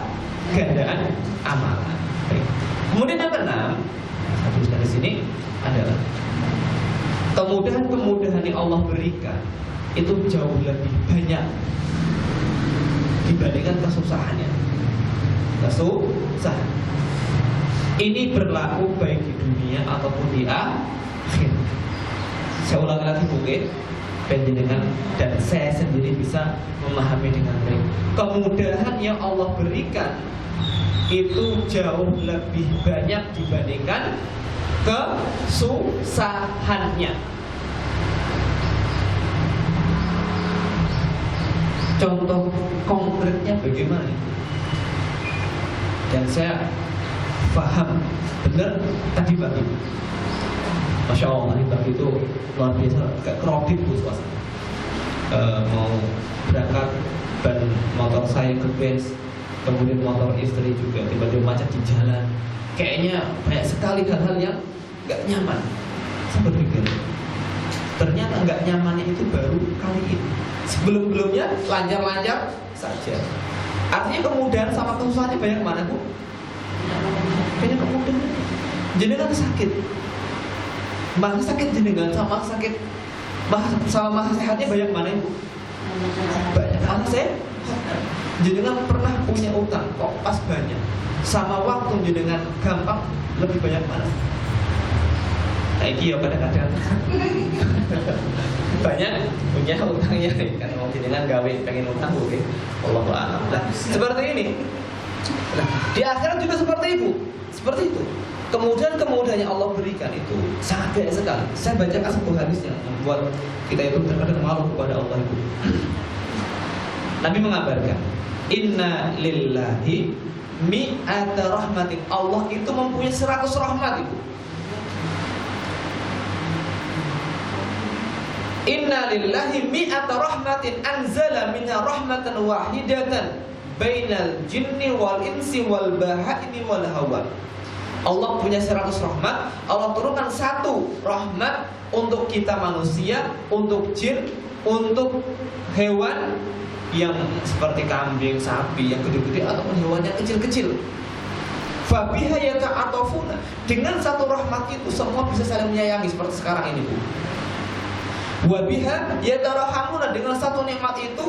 gandaan amalan. Baik. Kemudian yang ke-6, saya tuliskan di sini adalah kemudahan-kemudahan yang Allah berikan itu jauh lebih banyak dibandingkan kesusahannya. Kesusahan ini berlaku baik di dunia ataupun di akhirat. Saya ulangi lagi mungkin penjenengan dan saya sendiri bisa memahami dengan baik. Kemudahan yang Allah berikan itu jauh lebih banyak dibandingkan kesusahannya. Contoh konkretnya bagaimana? Dan saya paham benar tadi pagi. Masya Allah, tadi itu luar biasa, kayak kredit Bu suasana. Mau berangkat ban motor saya ke base, kemudian motor istri juga tiba-tiba macet di jalan. Kayaknya banyak sekali hal-hal yang nggak nyaman. Saya berpikir, ternyata nggak nyamannya itu baru kali ini. Sebelum-belumnya lancar-lancar saja. Artinya kemudahan sama kesusahannya banyak mana Bu? Kayaknya kemudahan. Jenengan sakit, masa sakit jenengan sama sakit sama masa sehatnya banyak mana Ibu? banyak. Anak saya, jenengan pernah punya utang kok pas banyak, sama waktu jenengan gampang lebih banyak mana? Nah ini ya kadang-kadang banyak punya utangnya kan mau jenengan gawe pengen utang oke. Wallahu a'lam. Nah, seperti ini. Nah, di akhirat juga seperti itu. Kemudahan-kemudahan yang Allah berikan itu sangat banyak sekali. Saya bacakan sebuah hadis yang membuat kita itu terkadang malu kepada Allah itu. Nabi mengabarkan, Inna lillahi mi'ata rahmatin. Allah itu mempunyai 100 rahmat itu. Inna lillahi mi'ata rahmatin anzala minha rahmatan wahidatan bainal jinni wal insi wal bahaimi wal hawa. Allah punya 100 rahmat. Allah turunkan 1 rahmat untuk kita manusia, untuk jin, untuk hewan yang seperti kambing, sapi yang gede-gede ataupun hewan yang kecil-kecil. Fabiha yata'atafuna. Dengan 1 rahmat itu semua bisa saling menyayangi seperti sekarang ini, Bu. Wabiha yatarahamuna. Dengan 1 nikmat itu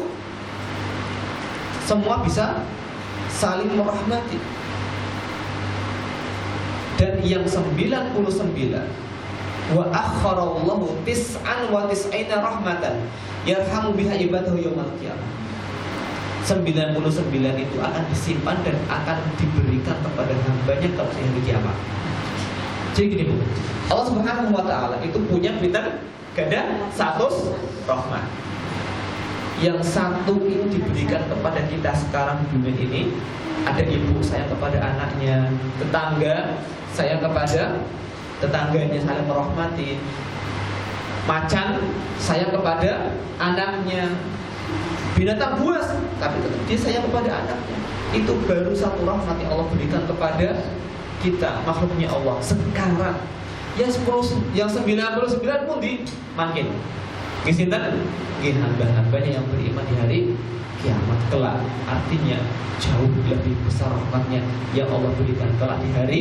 semua bisa saling merahmati. Dan yang 99 wa akharallahu tis'an wa tis'ina rahmatan yarhamu biha ibadahu yaumil qiyamah. 99 itu akan disimpan dan akan diberikan kepada hambanya kalau hari kiamat. Jadi gini, Bu, Allah Subhanahu wa taala itu punya fitur ganda 100 rahmat. Yang 1 ini diberikan kepada kita sekarang di dunia ini. Ada ibu sayang kepada anaknya, tetangga sayang kepada tetangganya, saling merahmati. Macan sayang kepada anaknya. Binatang buas, tapi tetap dia sayang kepada anaknya. Itu baru 1 rahmat yang Allah berikan kepada kita, makhluknya Allah. Sekarang yang 99 pun dimakin. Gisinten, nggih hamba-hambanya yang beriman di hari kiamat kelak. Artinya jauh lebih besar rahmatnya yang Allah berikan kelak di hari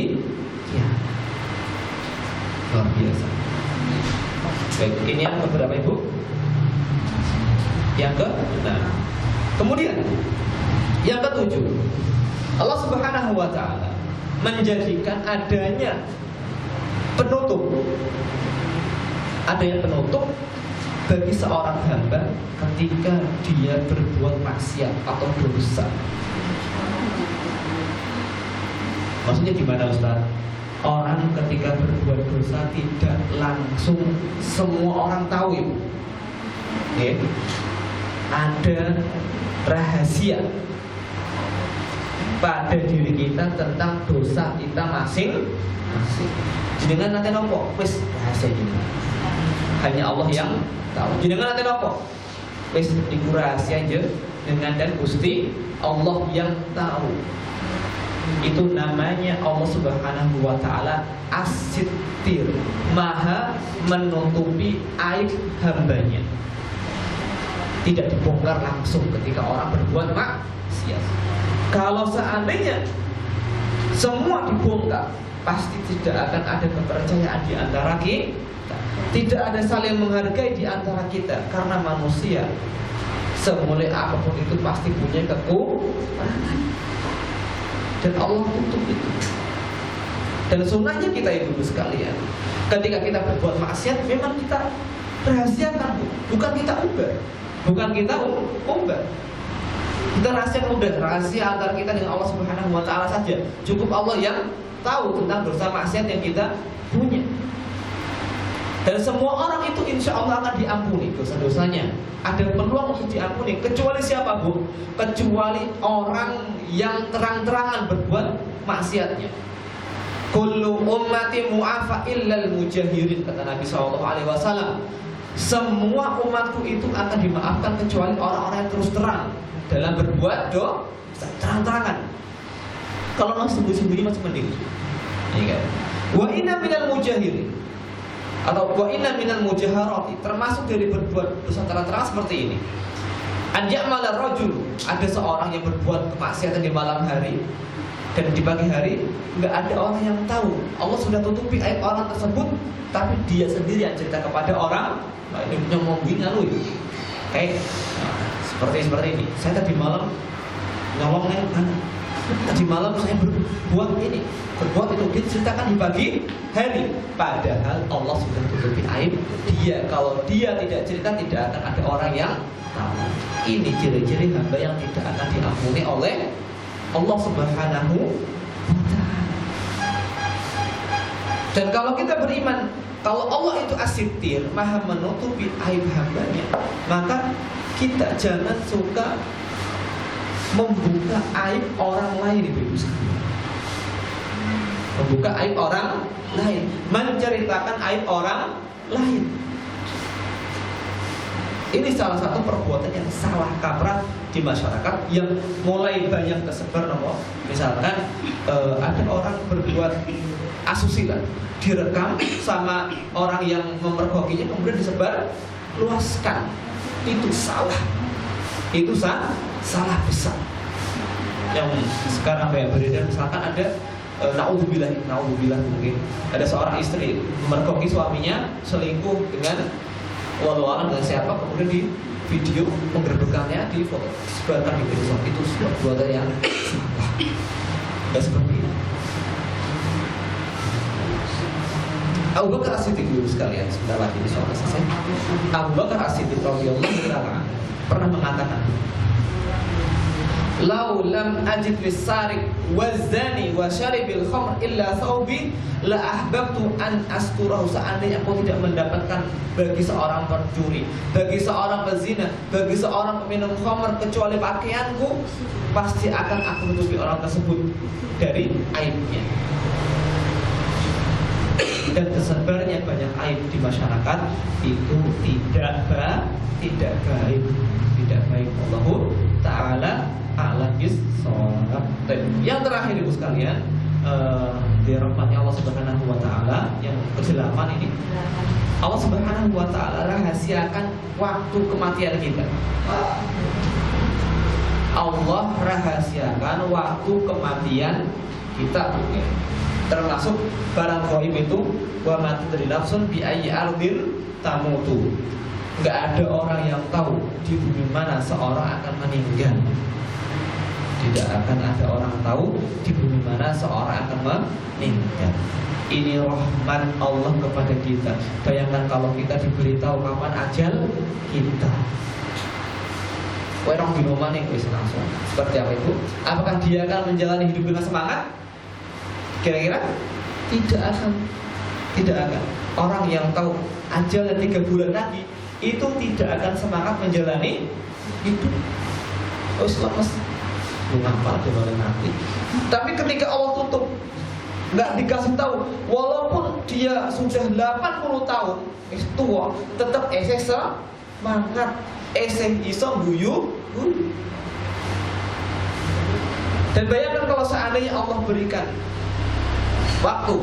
kiamat. Luar biasa. Baik, ini yang keberapa, Ibu? Yang ke-6. Kemudian yang ke-7, Allah Subhanahu wa taala menjadikan adanya penutup. Adanya penutup bagi seorang hamba ketika dia berbuat maksiat atau dosa. Maksudnya gimana, Ustaz? Orang ketika berbuat dosa tidak langsung semua orang tahu, Ibu. Okay. Ada rahasia pada diri kita tentang dosa kita masing-masing. Dengan nanti nopo, wis rahasia ini hanya Allah yang tahu. Dengan nanti nopo, wis iku rahasia aja dengan dan Gusti Allah yang tahu. Itu namanya Allah Subhanahu wa taala as-sittir, maha menutupi aib hambanya. Tidak dibongkar langsung ketika orang berbuat maksiat. Kalau seandainya semua dibongkar, pasti tidak akan ada kepercayaan di antara kita. Tidak ada saling menghargai di antara kita. Karena manusia semulai apapun itu pasti punya kekurangan. Dan Allah tutup itu. Dan sunnahnya kita ibu sekalian, ketika kita berbuat maksiat memang kita rahasiakan, bukan kita ubah. Bukan kita ubah. Kita rahasia antara kita dengan Allah Subhanahu wa taala saja. Cukup Allah yang tahu tentang dosa maksiat yang kita punya. Dan semua orang itu insya Allah akan diampuni dosa-dosanya. Ada peluang untuk diampuni. Kecuali siapa, Bu? Kecuali orang yang terang-terangan berbuat maksiatnya. Kullu ummati mu'afa illal mujahirin, kata Nabi SAW. Semua umatku itu akan dimaafkan kecuali orang-orang yang terus terang dalam berbuat dosa, terang-terangan. Kalau masih sembunyi-sembunyi masih mending. Iya kan? Wa inna minal mujahirin, atau wa inna minal mujaharati, termasuk dari berbuat dosa terang-terangan seperti ini. An ya'mala rajul, ada seorang yang berbuat kemaksiatan di malam hari dan di pagi hari nggak ada orang yang tahu. Allah sudah tutupi aib orang tersebut, tapi dia sendiri yang cerita kepada orang. Nah, ini punya mobilnya lu. Kayak seperti ini. Saya tadi malam nyolongnya tadi malam saya berbuat itu diceritakan di pagi hari. Padahal Allah sudah tutupi aib dia. Kalau dia tidak cerita, tidak akan ada orang yang tahu. Ini ciri-ciri hamba yang tidak akan diampuni oleh Allah Subhanahu wa ta'ala. Dan kalau kita beriman, kalau Allah itu as-sittir, maha menutupi aib hambanya, maka kita jangan suka membuka aib orang lain, Ibu sekalian. Membuka aib orang lain, menceritakan aib orang lain. Ini salah satu perbuatan yang salah kaprah di masyarakat yang mulai banyak tersebar. Misalkan ada orang berbuat asusila, direkam sama orang yang memergokinya, kemudian disebar luaskan. Itu salah. Itu salah besar. Yang sekarang banyak beredar, misalkan ada naudzubillah mungkin ada seorang istri memergoki suaminya selingkuh dengan walau dengan siapa, kemudian di video penggerbekannya di foto sebarkan di Facebook. Itu sebuah perbuatan yang salah. Tidak seperti itu. Abu Bakar As-Siddiq dulu sekalian, sebentar lagi insyaallah selesai. Abu Bakar As-Siddiq radhiyallahu anhu pernah mengatakan, "Lau lam ajid lis-sariq waz-zani wa syaribil khamr illa thawbi la ahbabtu an asturahu." Seandainya aku tidak mendapatkan bagi seorang pencuri, bagi seorang pezina, bagi seorang peminum khamr kecuali pakaianku, pasti akan aku tutupi orang tersebut dari aibnya. Dan tersebarnya banyak aib di masyarakat itu tidak baik. Allahu Ta'ala a'lam bis-shawab. Yang terakhir Ibu sekalian, di rahmatnya Allah Subhanahu wa Ta'ala yang ke-8 ini, Allah Subhanahu wa Ta'ala rahasiakan waktu kematian kita. Allah rahasiakan waktu kematian kita. Termasuk barang ghaib itu, wa ma tadri nafsun bi ayyi ardin tamutu. Enggak ada orang yang tahu di bumi mana seorang akan meninggal. Tidak akan ada orang tahu di bumi mana seorang akan meninggal. Ini rahmat Allah kepada kita. Bayangkan kalau kita diberitahu kapan ajal kita. Kowe rong dino maneh wis langsung. Seperti apa itu? Apakah dia akan menjalani hidup dengan semangat? Kira-kira tidak akan. Orang yang tahu ajalnya 3 bulan lagi itu tidak akan semangat menjalani hidup. Oh, lemes. Mengapa coba nanti? Tapi ketika Allah tutup, nggak dikasih tahu, walaupun dia sudah 80 tahun, tua, tetap semangat, iso guyu. Dan bayangkan kalau seandainya Allah berikan waktu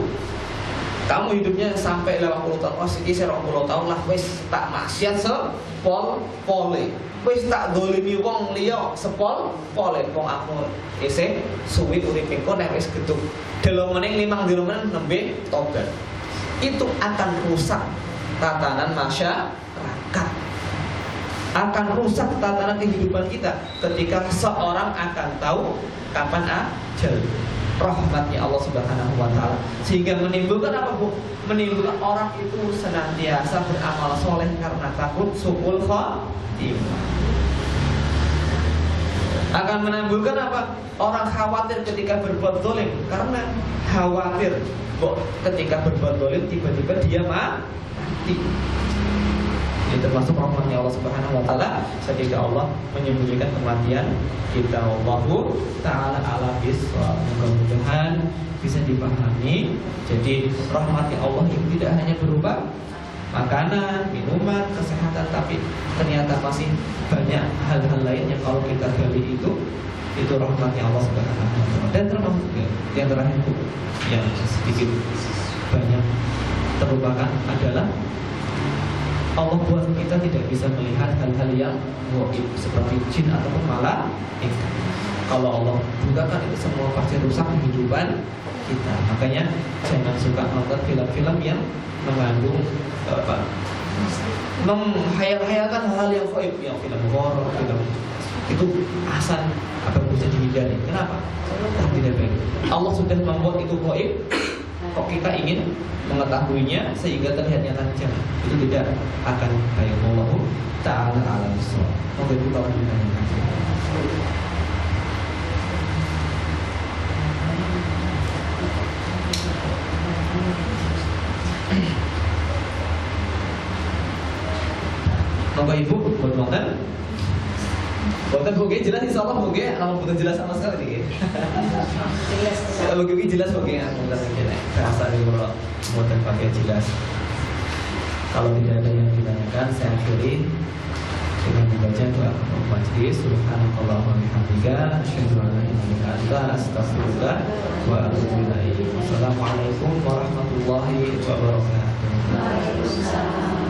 kamu hidupnya sampai 80 tahun, oh iki 20 tahun lah wis tak maksiat sepol-pole, wis tak dolimi wong liya sepol-pole, wong aku isih suwi uripe kok nek wis gedung delok meneng 5 dino meneng nembe tobat. Itu akan rusak tatanan masyarakat, akan rusak tatanan kehidupan kita ketika seorang akan tahu kapan ajal. Rahmatnya Allah Subhanahu wa Ta'ala, sehingga menimbulkan apa, Bu? Menimbulkan orang itu senantiasa beramal soleh karena takut su'ul khatimah. Akan menimbulkan apa? Orang khawatir ketika berbuat zalim, karena khawatir kok ketika berbuat zalim tiba-tiba dia mati. Ini termasuk rahmatnya Allah Subhanahu wa Ta'ala ketika Allah menyembunyikan kematian kita. Wallahu ta'ala a'lam bishawab. Mudah-mudahan bisa dipahami. Jadi rahmatnya Allah itu tidak hanya berupa makanan, minuman, kesehatan, tapi ternyata masih banyak hal-hal lain yang kalau kita gali itu rahmatnya Allah Subhanahu wa Ta'ala. Dan termasuk yang terakhir itu yang sedikit banyak terlupakan adalah Allah buat kita tidak bisa melihat hal-hal yang gaib seperti jin ataupun malaikat. Kalau Allah bukakan itu semua pasti rusak kehidupan kita. Makanya jangan suka nonton film-film yang mengandung menghayal-hayalkan hal-hal yang gaib, yang film horor, film itu asal apa bisa dihindari. Kenapa? Tidak baik. Allah sudah membuat itu gaib, kok kita ingin mengetahuinya sehingga terlihat nyata saja. Itu tidak akan baik. Allah Ta'ala alam bisawab. Moga kita mendengarkan. Bapak Ibu, buat nonton. Buatan buge jelas insyaallah buge amun bukan jelas sama sekali. Jelas. Kalau buge jelas buge amun kene. Bahasa dulu buatan pakai jelas. Kalau tidak ada yang ditanyakan, saya akhiri dengan membaca doa penutup majelis. Subhanallah wa bihamdika, asyhadu an la ilaha illa anta, astaghfiruka wa atubu ilaik. Wassalamualaikum warahmatullahi wabarakatuh. Waalaikumsalam.